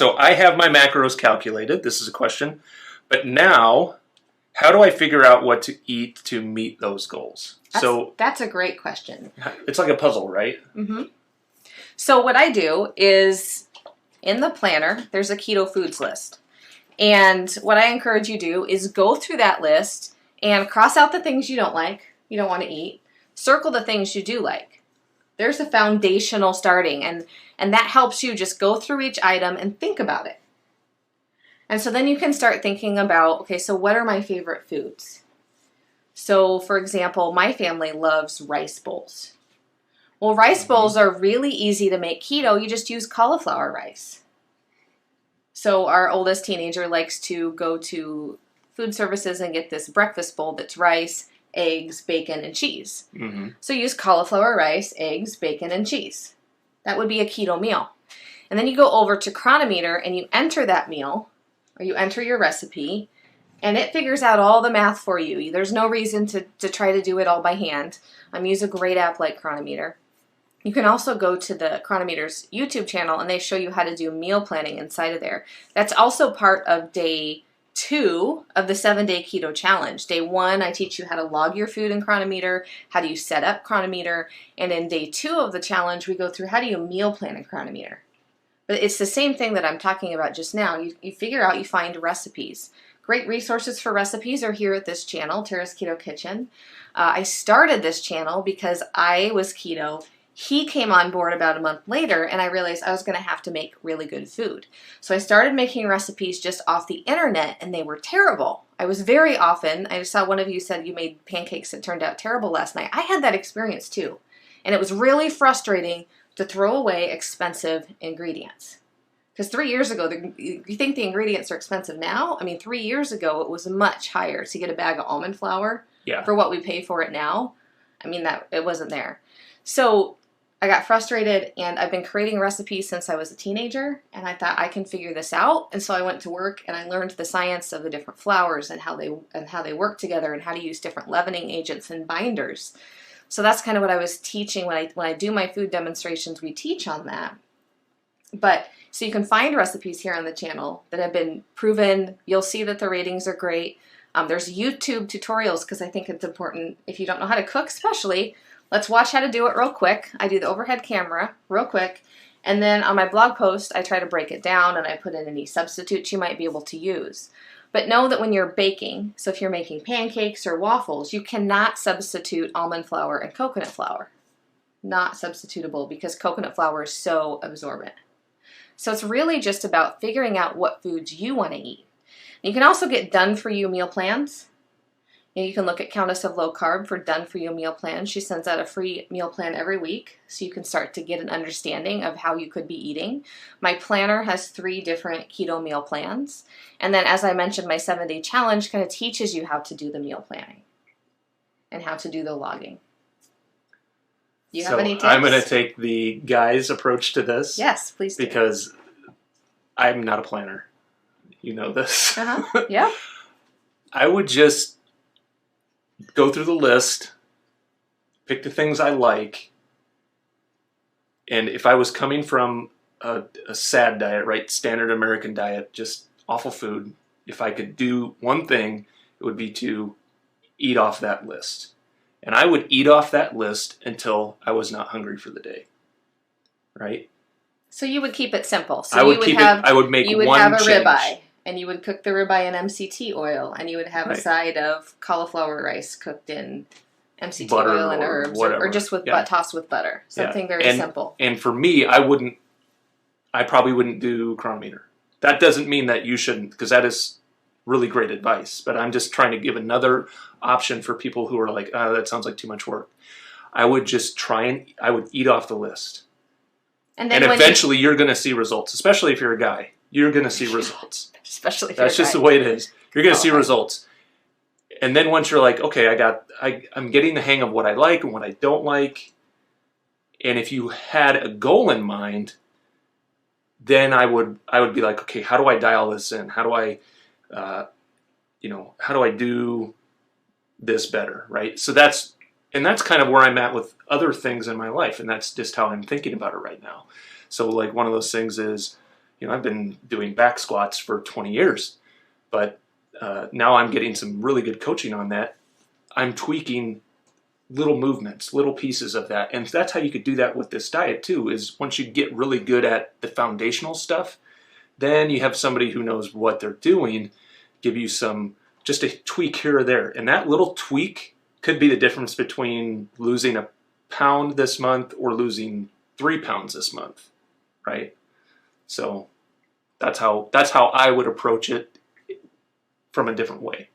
So I have my macros calculated. This is a question. But now, how do I figure out what to eat to meet those goals? That's a great question. It's like a puzzle, right? Mm-hmm. So what I do is, in the planner, there's a keto foods list. And what I encourage you to do is go through that list and cross out the things you don't like, you don't want to eat. Circle the things you do like. There's a foundational starting, and that helps you just go through each item and think about it. And so then you can start thinking about, okay, so what are my favorite foods? So, for example, my family loves rice bowls. Well, rice bowls are really easy to make keto. You just use cauliflower rice. So our oldest teenager likes to go to food services and get this breakfast bowl that's rice, eggs, bacon, and cheese. Mm-hmm. So use cauliflower rice, eggs, bacon, and cheese. That would be a keto meal. And then you go over to Cronometer and you enter that meal, or you enter your recipe, and it figures out all the math for you. There's no reason to try to do it all by hand. Use a great app like Cronometer. You can also go to the Cronometer's YouTube channel, and they show you how to do meal planning inside of there. That's also part of day 2 of the 7-day keto challenge. Day 1, I teach you how to log your food in Cronometer, how do you set up Cronometer, and in day 2 of the challenge, we go through how do you meal plan in Cronometer. But it's the same thing that I'm talking about just now. You figure out, you find recipes. Great resources for recipes are here at this channel, Tara's Keto Kitchen. I started this channel because I was keto. He came on board about a month later, and I realized I was going to have to make really good food. So I started making recipes just off the internet, and they were terrible. I saw one of you said you made pancakes that turned out terrible last night. I had that experience too. And it was really frustrating to throw away expensive ingredients. Because 3 years ago, you think the ingredients are expensive now? 3 years ago, it was much higher. To get a bag of almond flour for what we pay for it now, that it wasn't there. So I got frustrated, and I've been creating recipes since I was a teenager, and I thought I can figure this out. And so I went to work and I learned the science of the different flours and how they work together and how to use different leavening agents and binders. So that's kind of what I was teaching when I do my food demonstrations. We teach on that. But so you can find recipes here on the channel that have been proven. You'll see that the ratings are great. There's YouTube tutorials because I think it's important if you don't know how to cook, especially. Let's watch how to do it real quick. I do the overhead camera real quick. And then on my blog post, I try to break it down and I put in any substitutes you might be able to use. But know that when you're baking, so if you're making pancakes or waffles, you cannot substitute almond flour and coconut flour. Not substitutable because coconut flour is so absorbent. So it's really just about figuring out what foods you want to eat. You can also get done-for-you meal plans. You can look at Countess of Low Carb for done-for-you meal plans. She sends out a free meal plan every week, so you can start to get an understanding of how you could be eating. My planner has 3 different keto meal plans. And then, as I mentioned, my 7-day challenge kind of teaches you how to do the meal planning and how to do the logging. Do you have any tips? I'm going to take the guy's approach to this. Yes, please do. Because I'm not a planner. You know this. Yeah. I would just go through the list, pick the things I like, and if I was coming from a SAD diet, right, standard American diet, just awful food, if I could do one thing, it would be to eat off that list. And I would eat off that list until I was not hungry for the day, right? So you would keep it simple. So I would make one change. You would have a ribeye. And you would cook the ribeye in MCT oil, and you would have a side of cauliflower rice cooked in MCT butter oil and herbs, or just with tossed with butter. Something very simple. And for me, I probably wouldn't do Cronometer. That doesn't mean that you shouldn't, because that is really great advice. But I'm just trying to give another option for people who are like, oh, that sounds like too much work. I would just I would eat off the list. And eventually you're going to see results, especially if you're a guy. You're going to see results. Especially if that's just the way it is. You're going to see results. And then once you're like, okay, I'm getting the hang of what I like and what I don't like. And if you had a goal in mind, then I would be like, okay, how do I dial this in? How do I, how do I do this better, right? So that's kind of where I'm at with other things in my life, and that's just how I'm thinking about it right now. So like one of those things is, I've been doing back squats for 20 years, but now I'm getting some really good coaching on that. I'm tweaking little movements, little pieces of that. And that's how you could do that with this diet too, is once you get really good at the foundational stuff, then you have somebody who knows what they're doing, give you just a tweak here or there. And that little tweak could be the difference between losing a pound this month or losing 3 pounds this month, right? So that's how I would approach it from a different way.